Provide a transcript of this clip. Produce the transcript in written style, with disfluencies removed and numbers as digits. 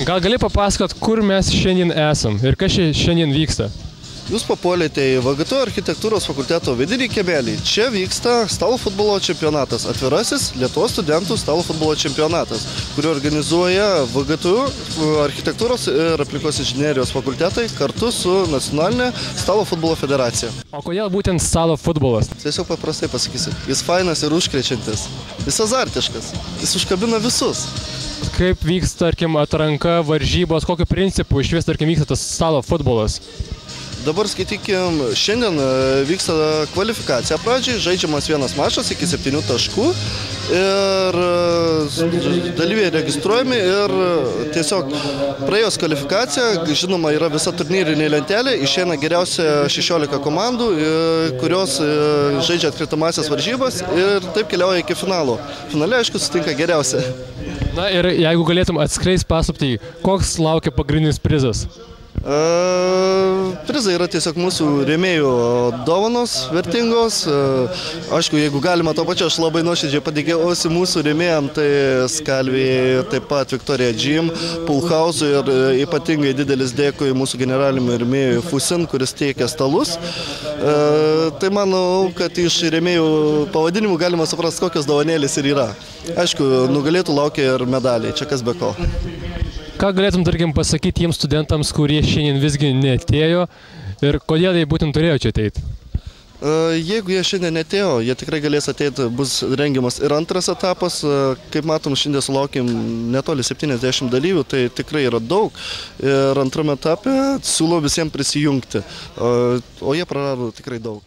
Gal gali papasakot, kur mes šiandien esam ir kas šiandien vyksta? Jūs papuolėte į VGTU architektūros fakulteto vidinį kiemelį. Čia vyksta stalo futbolo čempionatas, atvirasis Lietuvos studentų stalo futbolo čempionatas, kurį organizuoja VGTU architektūros ir aplinkos inžinerijos fakultetai kartu su Nacionalinė stalo futbolo federacija. O kodėl būtent stalo futbolas? Tiesiog paprastai pasakysiu, jis fainas ir užkrečiantis, jis azartiškas, jis užkabina visus. Kaip vyksta, tarkim, atranka, varžybos, kokiu principu išvis, tarkim, vyksta tas stalo futbolas? Dabar skaitykim, šiandien vyksta kvalifikacija pradžiai, žaidžiamas vienas mačas iki 7 taškų ir dalyviai registruojami ir tiesiog praėjus kvalifikaciją, žinoma, yra visa turnyrinė lentelė, išeina geriausia 16 komandų, kurios žaidžia atkrintamąsias varžybas ir taip keliauja iki finalo. Finale, aišku, sutinka geriausia. Na ir jeigu galėtum atskleist paslaptį, koks laukia pagrindinis prizas? Prizai yra tiesiog mūsų rėmėjų dovanos vertingos. Aišku, jeigu galima to pačio, aš labai nuoširdžiai padėkosiu mūsų rėmėjam, tai Skalvijai, taip pat Victoria Gym, Poolhausui ir ypatingai didelis dėkui mūsų generaliniam rėmėjui Fusin, kuris teikia stalus. Tai manau, kad iš rėmėjų pavadinimų galima suprasti, kokios dovanėlės ir yra. Aišku, nugalėtų laukia ir medaliai, čia kas be ko. Ką galėtum, tarkim, pasakyti tiems studentams, kurie šiandien visgi neatėjo ir kodėl jie būtent turėjo čia ateiti? Jeigu jie šiandien neatėjo, jie tikrai galės ateiti, bus rengiamas ir antras etapas. Kaip matom, šiandien sulaukėm netoli 70 dalyvių, tai tikrai yra daug. Ir antrame etape siūlau visiems prisijungti, o jie prarado tikrai daug.